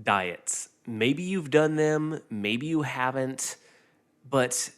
Diets. Maybe you've done them, maybe you haven't, but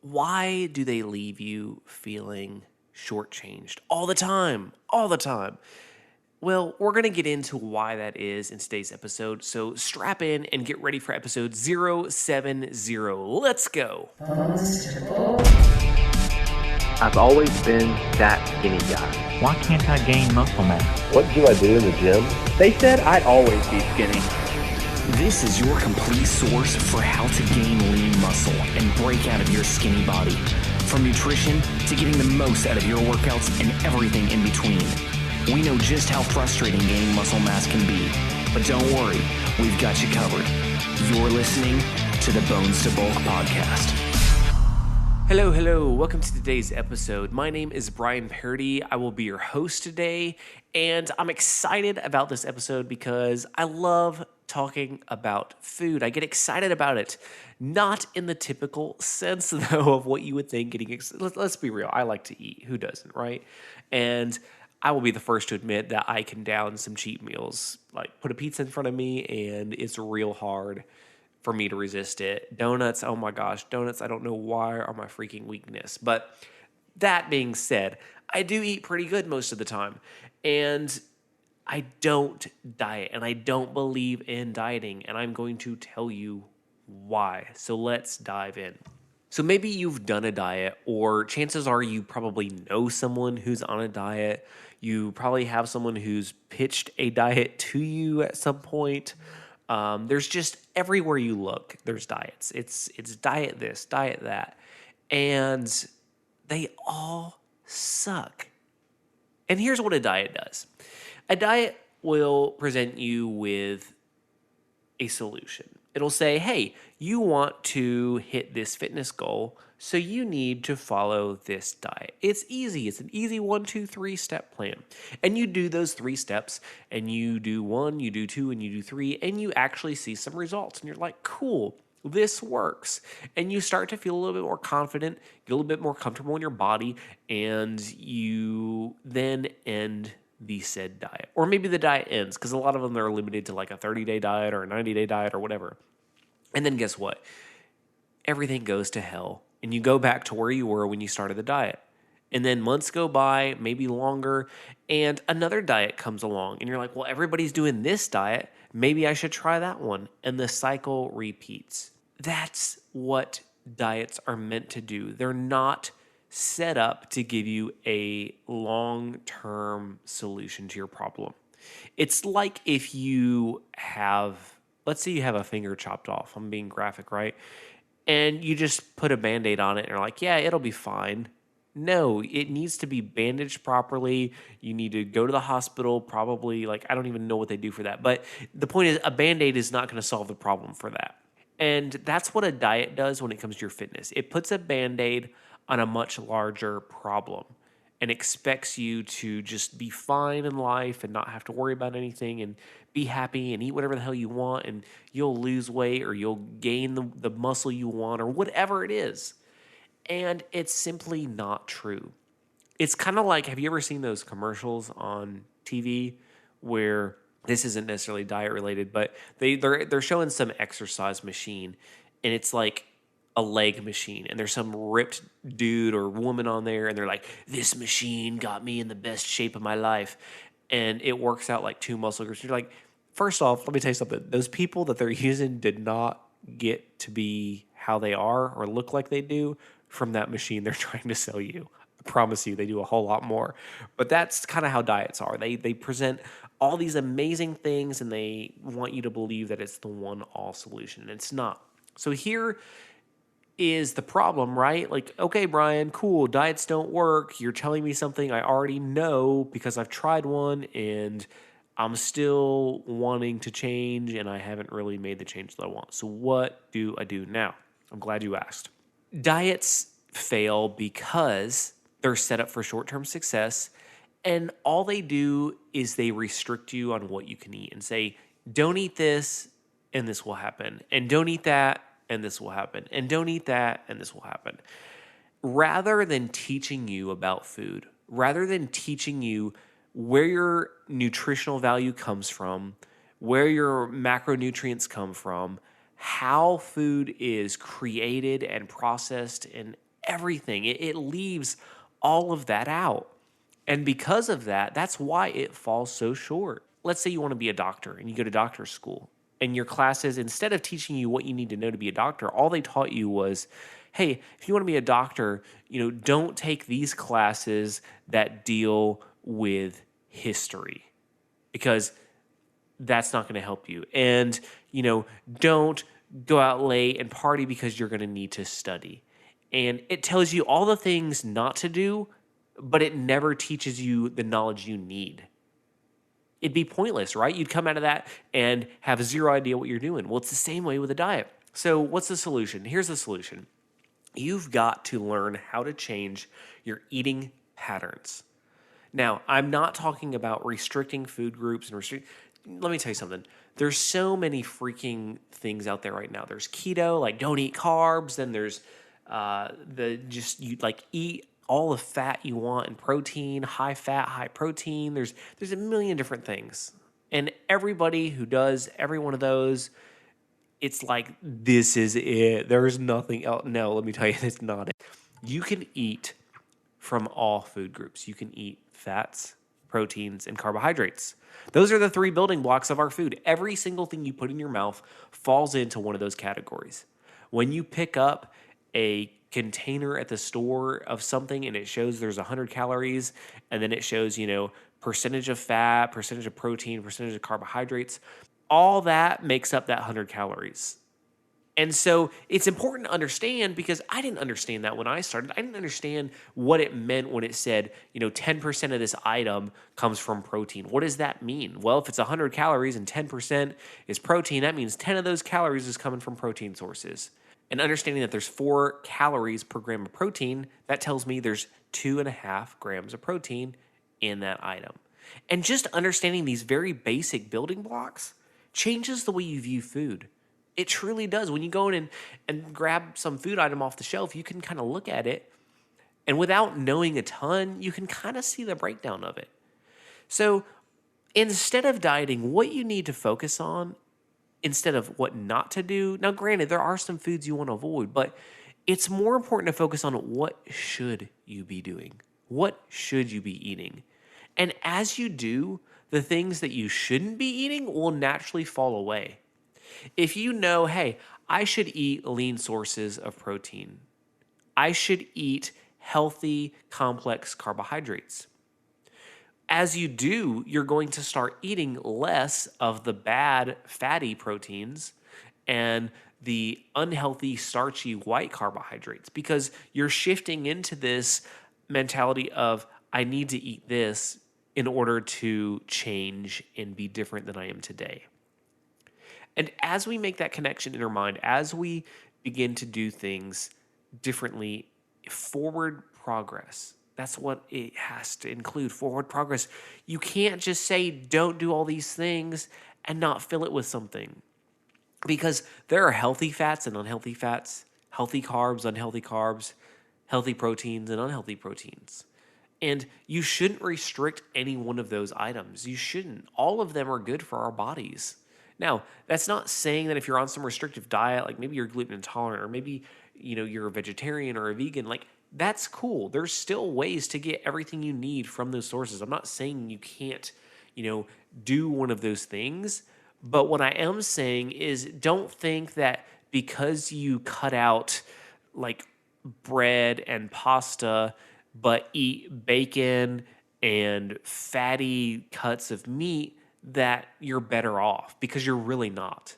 why do they leave you feeling shortchanged all the time? All the time. Well, we're going to get into why that is in today's episode, so strap in and get ready for episode 070. Let's go. I've always been that skinny guy. Why can't I gain muscle mass? What do I do in the gym? They said I'd always be skinny. This is your complete source for how to gain lean muscle and break out of your skinny body. From nutrition to getting the most out of your workouts and everything in between. We know just how frustrating gaining muscle mass can be, but don't worry, we've got you covered. You're listening to the Bones to Bulk podcast. Hello. Welcome to today's episode. My name is Brian Parody. I will be your host today, and I'm excited about this episode because I love talking about food. I get excited about it, not in the typical sense, though, of what you would think. Let's be real. I like to eat. Who doesn't, right? And I will be the first to admit that I can down some cheat meals. Like, put a pizza in front of me, and it's real hard for me to resist it. Donuts, oh my gosh, donuts, I don't know why, are my freaking weakness. But that being said, I do eat pretty good most of the time. And I don't diet, and I don't believe in dieting, and I'm going to tell you why. So let's dive in. So maybe you've done a diet, or chances are you probably know someone who's on a diet. You probably have someone who's pitched a diet to you at some point. There's just everywhere you look, there's diets. It's diet this, diet that. And they all suck. And here's what a diet does. A diet will present you with a solution. It'll say, hey, you want to hit this fitness goal, so you need to follow this diet. It's easy. It's an easy 1, 2, 3 step plan. And you do those 3 steps, and you do 1, you do 2, and you do 3, and you actually see some results. And you're like, cool, this works. And you start to feel a little bit more confident, get a little bit more comfortable in your body, and you then end the said diet. Or maybe the diet ends, because a lot of them are limited to like a 30-day diet or a 90-day diet or whatever. And then guess what? Everything goes to hell. And you go back to where you were when you started the diet. And then months go by, maybe longer, and another diet comes along. And you're like, well, everybody's doing this diet. Maybe I should try that one. And the cycle repeats. That's what diets are meant to do. They're not set up to give you a long-term solution to your problem. It's like if you have, let's say you have a finger chopped off. I'm being graphic, right? And you just put a Band-Aid on it and you're like, yeah, it'll be fine. No, it needs to be bandaged properly. You need to go to the hospital, probably. Like, I don't even know what they do for that. But the point is, a Band-Aid is not going to solve the problem for that. And that's what a diet does when it comes to your fitness. It puts a Band-Aid on a much larger problem and expects you to just be fine in life and not have to worry about anything and be happy and eat whatever the hell you want, and you'll lose weight or you'll gain the muscle you want or whatever it is. And it's simply not true. It's kind of like, have you ever seen those commercials on TV where this isn't necessarily diet related, but they're showing some exercise machine, and it's like a leg machine, and there's some ripped dude or woman on there, and they're like, this machine got me in the best shape of my life, and it works out like 2 muscle groups. You're like, first off, let me tell you something. Those people that they're using did not get to be how they are or look like they do from that machine they're trying to sell you. I promise you, they do a whole lot more. But that's kind of how diets are. They present all these amazing things, and they want you to believe that it's the one-all solution, and it's not. So here is the problem, right? Like, okay, Brian, cool, diets don't work. You're telling me something I already know because I've tried one, and I'm still wanting to change, and I haven't really made the change that I want. So what do I do now? I'm glad you asked. Diets fail because they're set up for short-term success, and all they do is they restrict you on what you can eat and say, don't eat this, and this will happen, and don't eat that, and this will happen, and don't eat that, and this will happen. Rather than teaching you about food, rather than teaching you where your nutritional value comes from, where your macronutrients come from, how food is created and processed, and everything. It leaves all of that out. And because of that, that's why it falls so short. Let's say you want to be a doctor and you go to doctor's school, and your classes, instead of teaching you what you need to know to be a doctor, all they taught you was, hey, if you want to be a doctor, don't take these classes that deal with history, because that's not going to help you. And, don't go out late and party because you're going to need to study. And it tells you all the things not to do, but it never teaches you the knowledge you need. It'd be pointless, right? You'd come out of that and have zero idea what you're doing. Well, it's the same way with a diet. So what's the solution? Here's the solution. You've got to learn how to change your eating patterns. Now, I'm not talking about restricting food groups and let me tell you something. There's so many freaking things out there right now. There's keto, like don't eat carbs. Then there's eat all the fat you want and protein, high fat, high protein. There's a million different things. And everybody who does every one of those, it's like, this is it. There's nothing else. No, let me tell you, it's not it. You can eat from all food groups. You can eat fats, proteins, and carbohydrates. Those are the three building blocks of our food. Every single thing you put in your mouth falls into one of those categories. When you pick up a container at the store of something and it shows there's 100 calories, and then it shows, percentage of fat, percentage of protein, percentage of carbohydrates, all that makes up that 100 calories. And so it's important to understand, because I didn't understand that when I started. I didn't understand what it meant when it said, 10% of this item comes from protein. What does that mean? Well, if it's 100 calories and 10% is protein, that means 10 of those calories is coming from protein sources. And understanding that there's 4 calories per gram of protein, that tells me there's 2.5 grams of protein in that item. And just understanding these very basic building blocks changes the way you view food. It truly does. When you go in and grab some food item off the shelf, you can kind of look at it, and without knowing a ton, you can kind of see the breakdown of it. So instead of dieting, what you need to focus on, instead of what not to do. Now, granted, there are some foods you want to avoid, but it's more important to focus on what should you be doing? What should you be eating? And as you do, the things that you shouldn't be eating will naturally fall away. If you know, hey, I should eat lean sources of protein. I should eat healthy, complex carbohydrates. As you do, you're going to start eating less of the bad fatty proteins and the unhealthy, starchy white carbohydrates, because you're shifting into this mentality of, I need to eat this in order to change and be different than I am today. And as we make that connection in our mind, as we begin to do things differently, forward progress. That's what it has to include, forward progress. You can't just say, don't do all these things and not fill it with something. Because there are healthy fats and unhealthy fats, healthy carbs, unhealthy carbs, healthy proteins and unhealthy proteins. And you shouldn't restrict any one of those items. You shouldn't. All of them are good for our bodies. Now, that's not saying that if you're on some restrictive diet, like maybe you're gluten intolerant, or maybe, you're a vegetarian or a vegan, like that's cool. There's still ways to get everything you need from those sources. I'm not saying you can't, do one of those things. But what I am saying is, don't think that because you cut out like bread and pasta, but eat bacon and fatty cuts of meat, that you're better off, because you're really not.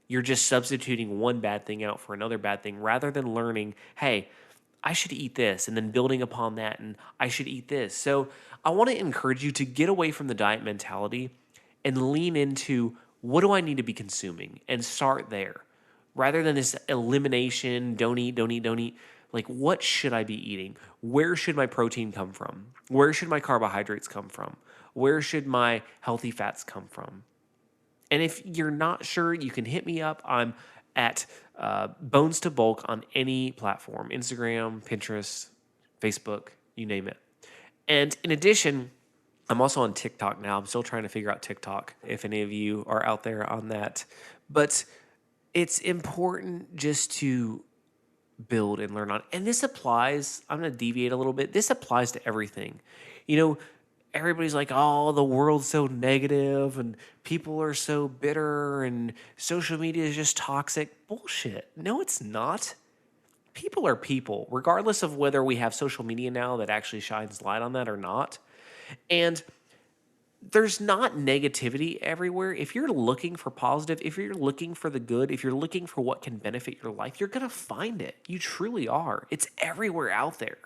You're just substituting one bad thing out for another bad thing, rather than learning, hey, I should eat this, and then building upon that, and I should eat this. So I want to encourage you to get away from the diet mentality and lean into, what do I need to be consuming? And start there. Rather than this elimination, don't eat. Like, what should I be eating? Where should my protein come from? Where should my carbohydrates come from? Where should my healthy fats come from? And if you're not sure, you can hit me up. I'm at Bones to Bulk on any platform, Instagram, Pinterest, Facebook, you name it. And in addition, I'm also on TikTok now. I'm still trying to figure out TikTok, if any of you are out there on that. But it's important just to build and learn on. And this applies, I'm going to deviate a little bit. This applies to everything. You know, everybody's like, oh, the world's so negative and people are so bitter and social media is just toxic. Bullshit. No, it's not. People are people, regardless of whether we have social media now that actually shines light on that or not. And there's not negativity everywhere. If you're looking for positive, if you're looking for the good, if you're looking for what can benefit your life, you're going to find it. You truly are. It's everywhere out there.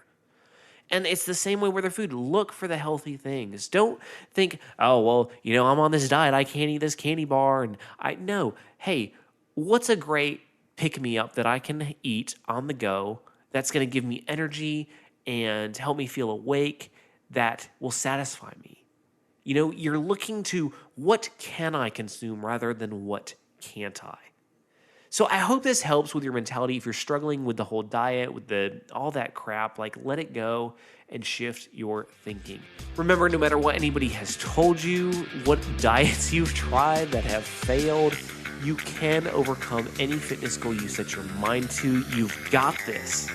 And it's the same way with their food. Look for the healthy things. Don't think, oh, well, you know, I'm on this diet. I can't eat this candy bar. And no, hey, what's a great pick-me-up that I can eat on the go that's going to give me energy and help me feel awake, that will satisfy me? You know, you're looking to what can I consume rather than what can't I? So I hope this helps with your mentality. If you're struggling with the whole diet, with all that crap, like, let it go and shift your thinking. Remember, no matter what anybody has told you, what diets you've tried that have failed, you can overcome any fitness goal you set your mind to. You've got this.